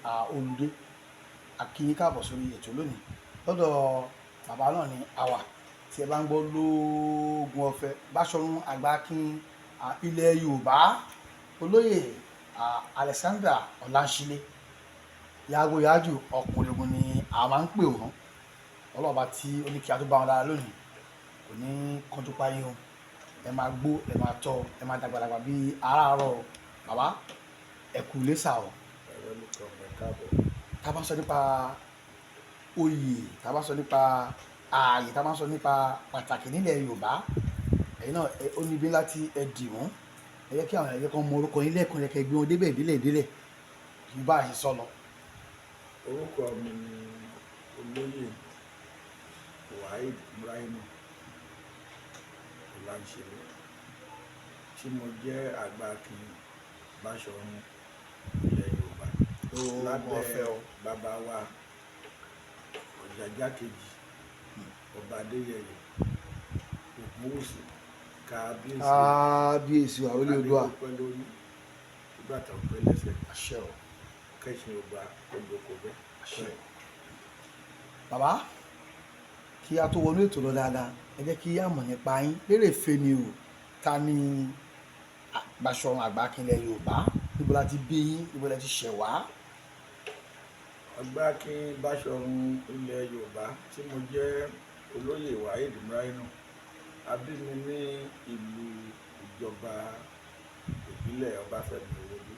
olùdé akínyín káàbọ̀ sórí ètò lónìí lọ́dọ̀ bàbá náà ní àwà tí ẹ bá ń gbọ́ lóògùn ọ̀fẹ́ Báṣọ̀run Àgbàkin ilẹ̀ Yorùbá olóyè Alexander Ọláńṣílé yàgò yájù ọkùnrin ogun ni a máa ń pè wọ́n ọlọ́ọ̀bá tí ó ní kí a tó bá wọn lára lónìí kò ní kánjú páyé o ẹ máa gbó ẹ máa tọ́ ẹ máa dàgbàdàgbà bíi aráàárọ̀ bàbá ẹ kú lẹ́sà o. tá a bá sọ nípa oyè tá a bá sọ nípa ààyè tá a bá sọ nípa pàtàkì nílẹ̀ Yorùbá ẹ̀yin náà ó níbi láti ẹ dì wọ́n ẹ yẹ kí àwọn ẹ̀yẹ kan mọ orúkọ yín lẹ́ẹ̀kan lẹ́kẹ̀ẹ́ gbé wọn débẹ̀ délẹ̀ kì í bá a ṣe sọ lọ. Orúkọ mi ni olóyè Waheed Ibrahim Ọláńṣílé tí mo jẹ́ Àgbàkin Báṣọ̀run ilẹ̀ Yorùbá lábẹ́ bàbá wa Ọ̀jájá kejì Ọba Adéyẹyè Ògúnwùsì kábíyèsí àwọn olè Oòduà pẹ́ lórí nígbà tó ń pẹ́ lẹ́sẹ̀ àṣẹ o kẹ́sìn ọgbà olóko bẹ́ẹ̀. àṣẹ o. Bàbá kí a tó wọnú ètò lọ dáadáa ẹ jẹ́ kí a mọ̀ nípa yín lérèfé ni o ta ni Báṣọ̀run Àgbàkin ilẹ̀ Yorùbá níbo la ti bí yín níbo la ti ṣẹ̀ wá. Àgbàkin Báṣọ̀run ilẹ̀ Yorùbá tí mo jẹ́ olóyè Waheed Ibrahim a bí mi ní ìlú ìjọba ìbílẹ̀ Ọbáfẹ́mi Òwòdú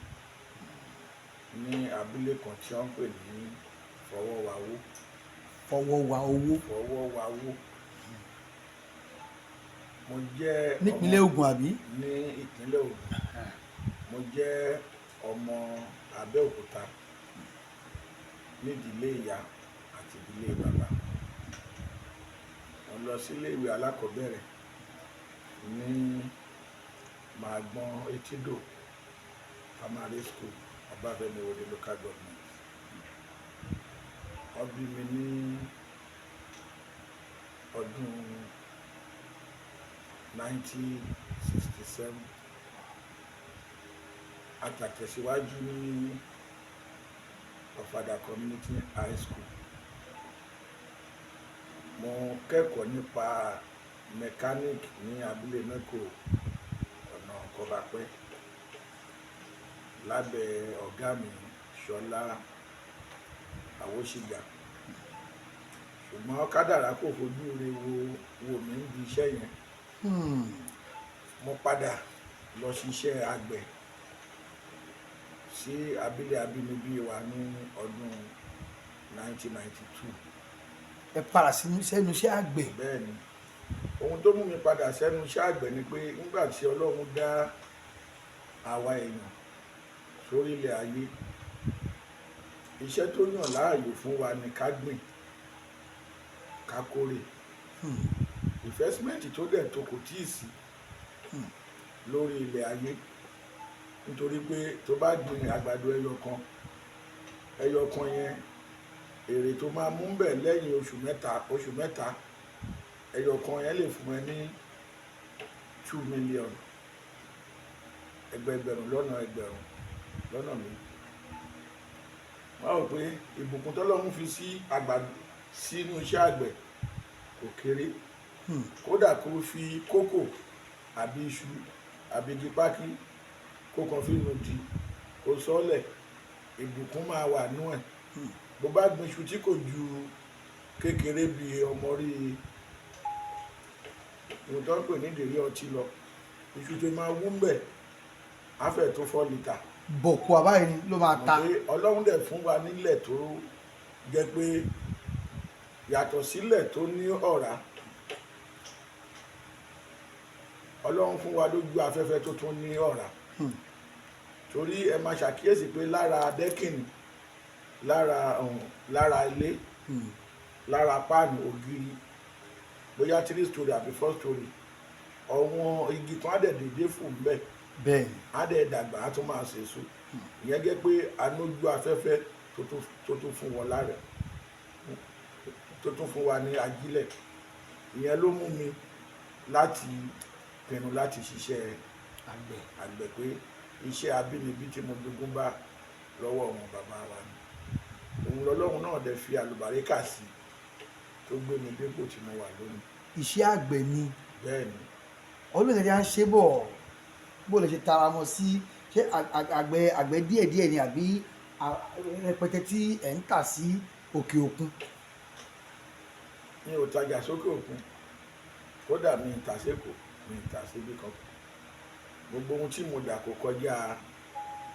ní abúlé kan tí wọ́n ń pè ní Fọwọ́wawó. Fọwọ́wawó. Mo jẹ́ nípínlẹ̀ Ògùn àbí. ní ìpínlẹ̀ Ògùn. Mo jẹ́ ọmọ Abẹ́òkúta nídìílé ìyá àti ìdílé bàbá. Mo lọ sílé ìwé alákọ̀ọ́bẹ̀rẹ̀ ní Màgbọ́n Etídò Primary School Ọbáfẹ́mi Òwòdú Local Government. Wọ́n bí mi ní ọdún 1967 àtàtẹ̀síwájú ní Ọ̀fadà Community High School. Mo kẹ́kọ̀ọ́ nípa mechanic ní abúlé mẹ́kò ọ̀nà Kọ́bápẹ́ lábẹ́ ọ̀gá mi Ṣọlá Àwòṣìgà ṣùgbọ́n kádàrá kò fojú rẹ̀ wò mí níbi iṣẹ́ yẹn. Mo padà lọ ṣiṣẹ́ àgbẹ̀ sí abúlé abínibí wa ní ọdún 1992. ẹ padà sẹ́nu iṣẹ́ àgbẹ̀. Bẹ́ẹ̀ni ohun tó mú mi padà sẹ́nu iṣẹ́ àgbẹ̀ ni pé nígbà tí Ọlọ́run dá àwa èèyàn sórí ilẹ̀ ayé iṣẹ́ tó yàn láàyò fún wa ni ká gbìn ká kórè. Investment tó dẹ̀ tó kò tíì sí lórí ilẹ̀ ayé nítorí pé tó bá gbìn àgbàdo ẹyọ kan yẹn èrè tó máa mú bẹ̀ lẹ́yìn oṣù mẹ́ta ẹyọ kan yẹn lè fún ẹ ní 2 million ẹgbẹ̀rún lọ́nà mi. Wọ́n rò pé ìbùkún tọ́lọ́run fi sí àgbàdo sínú iṣẹ́ àgbẹ̀ kò kéré kódà kó fi kókò àbí iṣu àbí igi pákí kó kan fi nù di kó sọ́lẹ̀ ìbùkún máa wà nú ẹ̀. Bó bá gbin iṣu tí kò ju kékeré bí ọmọ rí ohun tó ń pè ní ìdérí ọtí lọ iṣu tó máa wú mbẹ̀ á fẹ́ tó 4 litre. bọ̀kú àbáyé ni ló máa ta. Ọlọ́run dẹ̀ fún wa nílẹ̀ tó jẹ́ pé yàtọ̀ sílẹ̀ tó ní ọ̀rá Ọlọ́run fún wa lójú afẹ́fẹ́ tó tún ní ọ̀rá. Torí ẹ máa ṣàkíyèsí pé lára dẹ́kìnì lára ilé lára páànù ògiri bóyá 3 story àbí 4 story ọ̀wọ́n igi kan á dẹ̀ dédé fún bẹ́ẹ̀ bẹ́ẹ̀ni á dẹ̀ dàgbà á tún máa ṣèso. Ìyẹn jẹ́ pé anójú afẹ́fẹ́ tó tún fún wọn lára tó tún fún wa ní ajílẹ̀. Ìyẹn ló mú mi láti pinnu láti ṣiṣẹ́ àgbẹ̀ pé iṣẹ́ abínibí tí mo jogún bá lọ́wọ́ wọn bàbá wa ni. òun lọ́lọ́run náà dẹ̀ fi àlùbáríkà sí tó gbé mi dépò tí mo wà lónìí. iṣẹ́ àgbẹ̀ ni Bẹ́ẹ̀ ni. ọdún tẹ̀lé à ń ṣe bọ̀ bó lè ṣe tara mọ́ sí ṣé àgbẹ̀ díẹ̀díẹ̀ ni àbí rẹpẹtẹ tí ẹ̀ ń tà sí òkè òkun. Mi ò tajà sókè òkun, kódà mi ì tà sékòó, mi ì tà síbí kan. Gbogbo ohun tí mo dà kò kọjá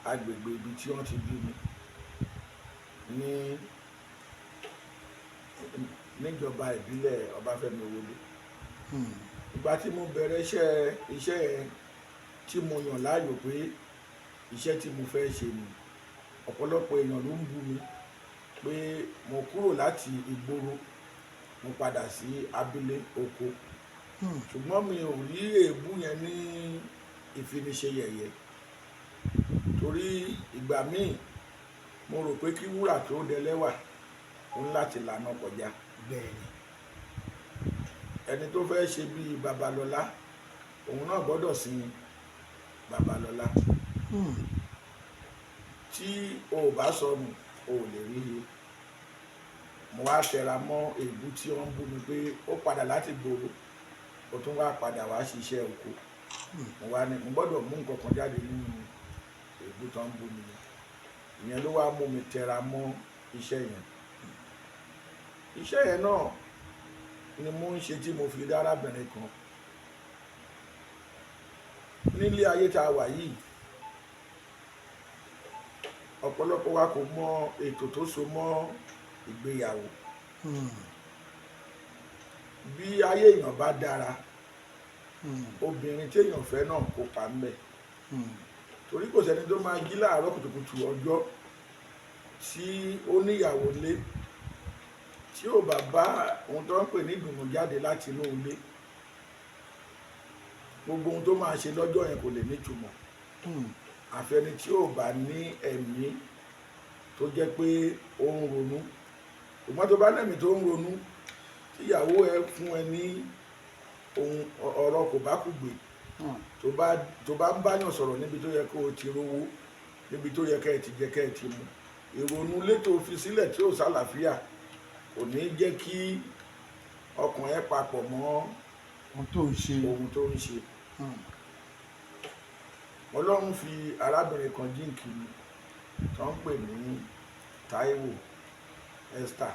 agbègbè ibi tí wọ́n ti bí mi níjọba ìbílẹ̀ Ọbáfẹ́mi Owódé. Ìgbà tí mo bẹ̀rẹ̀ iṣẹ́ yẹn tí mo yàn láàyò pé iṣẹ́ tí mo fẹ́ ṣe ni, ọ̀pọ̀lọpọ̀ èèyàn ló ń bú mi pé mo kúrò láti ìgboro mo padà sí abúlé oko, ṣùgbọ́n mi ò rí èébú yẹn ní ìfiniṣe yẹ̀yẹ́, torí ìgbà míì mo rò pé kí wúrà tó dẹlẹ́wà ó ń láti lànà kọjá. bẹ́ẹ̀ni. Ẹni tó fẹ́ ṣe bíi Babalọ́lá òun náà gbọ́dọ̀ sin Babalọ́lá. Tí o ò bá sọnù o ò lè rí i. Mo wá tẹra mọ́ èébú tí wọ́n ń bú mi pé ó padà láti gbòòrò ó tún wá padà wá ṣiṣẹ́ oko. Mo wá ní mo gbọ́dọ̀ mú nǹkan kan jáde nínú èébú tó ń bú mi yẹn. Ìyẹn ló wá mú mi tẹra mọ́ iṣẹ́ yẹn. Iṣẹ́ yẹn náà ni mo ń ṣe tí mo fi rí arábìnrin kan nílé ayé tá a wà yìí. Ọ̀pọ̀lọpọ̀ wa kò mọ ètò tó so mọ́ ìgbéyàwó. Bí ayé èèyàn bá dára, obìnrin tí èèyàn fẹ́ náà kópa ńbẹ̀, torí kò sẹ́ni tó máa jí láàárọ̀ kùtùkùtù ọjọ́ tí ó níyàwó lé tí ò bá bá ohun tó ń pè ní ìdùnnú jáde láti inú ilé. Gbogbo ohun tó máa ṣe lọ́jọ́ yẹn kò lè nítumọ̀. Àfẹni tí ò bá ní ẹ̀mí tó jẹ́ pé ó ń ronú. Ṣùgbọ́n tó bá lẹ́mí tó ń ronú, tíyàwó ẹ fún ẹ ní ohun ọ̀rọ̀ kò bá kù gbé, tó bá ń báyàn sọ̀rọ̀ níbi tó yẹ kó o ti rówó, níbi tó yẹ kẹ́ ẹ ti jẹ kẹ́ ẹ ti mu, ìrònú létò fi sílẹ̀ tí ò sálàáfíà kò ní jẹ́ kí ọkàn ẹ papọ̀ mọ́ ohun tó ń ṣe. Ọlọ́run fi arábìnrin kan jíǹkì mi tó ń pè ní Táíwò Esther.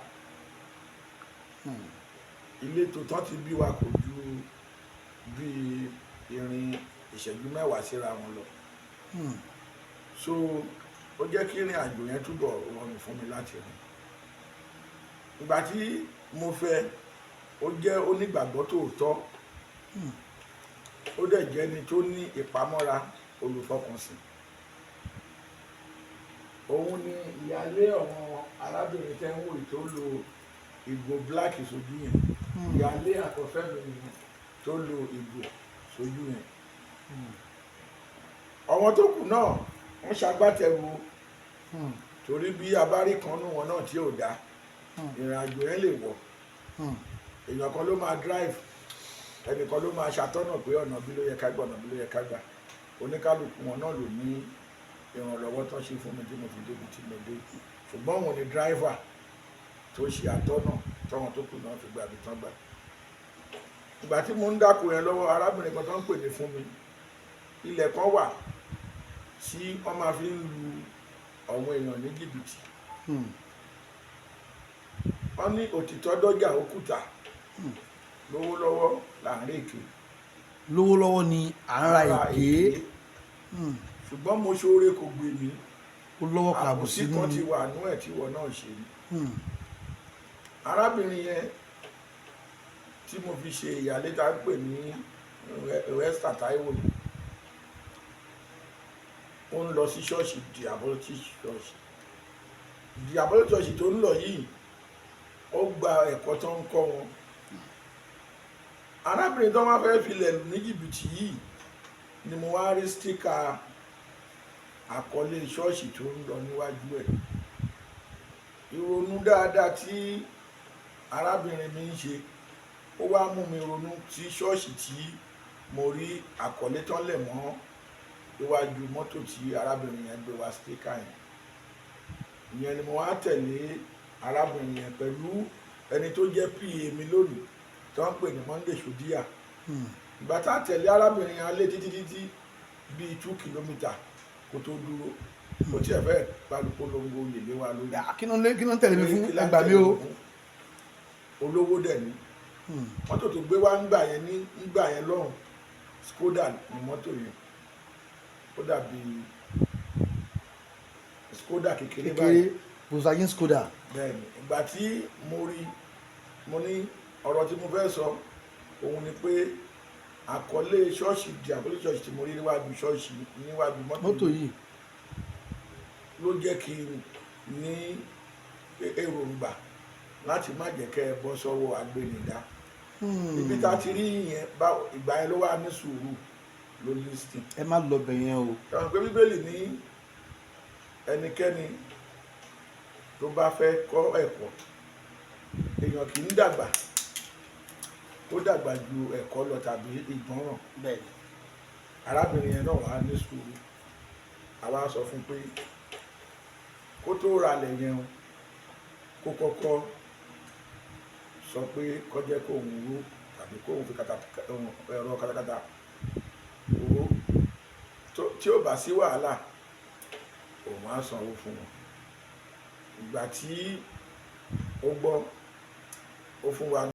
Ìletò tán ti bí wa kò ju bí ìrìn ìṣẹ́jú mẹ́wàá síra wọn lọ. So ó jẹ́ kí ìrìn àjò yẹn túbọ̀ rọrùn fún mi láti rìn. Ìgbà tí mo fẹ́, ó jẹ́ onígbàgbọ́ tòótọ́, ó dẹ̀ jẹ́ ẹni tó ní ìpamọ́ra, olùfọkànsìn. Òun ni ìyálé ọ̀wọ́n arábìnrin tẹ́ ń wò tó lo ìgò black sójú yẹn. Ìyálé àkọ́fẹ́ mi tó lo ìgò sójú yẹn. Àwọn tó kù náà wọ́n ṣagbátẹrù, torí bí abárí kan nú wọn náà tí ò dá, ìrìn àjò yẹn lè wọ̀. Èèyàn kan ló máa drive, ẹnìkan ló máa ṣàtọ́nà pé ọ̀nà bí ló yẹ ká gbà, ọ̀nà bí ló yẹ ká gbà. Oníkálukú wọn náà ló ní ìrànlọ́wọ́ tó ṣe fún mi tí mo fi débi tí mo dé. Ṣùgbọ́n òun ni driver tó ṣe àtọ́nà tọ́wọn tó kù náà fi gbà bí tán gbà. Ìgbà tí mo ń dáko yẹn lọ́wọ́, arábìnrin kan tó ń pè ní fún mi, ilẹ̀ kan wà tí wọ́n máa fi ń lu àwọn èèyàn ní jìbìtì. Wọ́n ní òtítọ́ dọ́jà òkúta, lówó lọ́wọ́ láàrin èké. lówó lọ́wọ́ ni à ń ra èké. Ṣùgbọ́n mo ṣoore kò gbé mi. ó lọ́wọ́ kan àbòsí Àbòsí kan ti wà nú ẹ̀ tí ìwọ náà ṣe ni. Arábìnrin yẹn tí mo fi ṣe ìyálé tá ń pè ní Esther Táíwò yìí, ó ń lọ sí ṣọ́ọ̀ṣì Diabolic Church. Diabolic Church tó ń lọ yìí, ó gba ẹ̀kọ́ tó ń kọ́ wọn. Arábìnrin tó máa fẹ́ filẹ̀ ní jìbìtì yìí ni mo wá rí stíkà àkọlé ṣọ́ọ̀ṣì tó ń lọ níwájú ẹ̀. Ìrònú dáadáa tí arábìnrin mi ń ṣe, ó wá mú mi ronú sí ṣọ́ọ̀ṣì tí mo rí àkọlé tán lẹ̀ mọ́ iwájú mọ́tò tí arábìnrin yẹn gbé wá stíkà yẹn. ìyẹn ni mo wá tẹ̀lé arábìnrin yẹn pẹ̀lú ẹni tó jẹ́ PA mi lónìí tó ń pè ní Monday Sodiya. Ìgbà tá a tẹ̀lé arábìnrin yẹn alẹ́ títí bíi 2 kìlómítà kó tó dúró ó tiẹ̀ fẹ́ palùpolongo lè lé wa lórí. kí ló ń tẹ̀lé mi fún ẹgbà mi o. olówó dẹ̀ ni mọ́tò tó gbé wá ńgbà yẹn lọ́hùn Skoda ni mọ́tò yẹn ó dàbí Skoda kékeré báyìí. Volkswagen Skoda. Bẹ́ẹ̀ni ìgbà tí mo rí mo ní ọ̀rọ̀ tí mo fẹ́ sọ òun ni pé àkọlé ṣọ́ọ̀ṣì àkọlé ṣọ́ọ̀ṣì tí mo rí níwájú ṣọ́ọ̀ṣì níwájú mọ́tò yìí ló jẹ́ kí n ní èròǹgbà láti má jẹ́ kẹ́ ẹ bọ́ sọ́wọ́ agbẹnidá. Ibi tá a ti rí yẹn ìgbà yẹn ló wà ní sùúrù ló lísìn. ẹ má lọ bẹ̀ yẹn o. ṣàwọn pé Bíbélì ní ẹnikẹ́ni tó bá fẹ́ kọ́ ẹ̀kọ́ èèyàn kì í dàgbà ó dàgbà ju ẹ̀kọ́ lọ tàbí ìgbọ́ràn. bẹ́ẹ̀ni arábìnrin yẹn náà wà ní sùúrù àwa sọ fún pé kó tó ralẹ̀ yẹn kó kọ́kọ́ sọ pé kọjẹ́ kó òun wó tàbí kó òun fi ẹ̀rọ katakata owó tí ó bá sí wàhálà òun á sanwó fún wọn. Ìgbà tí ó gbọ́ ó fún wa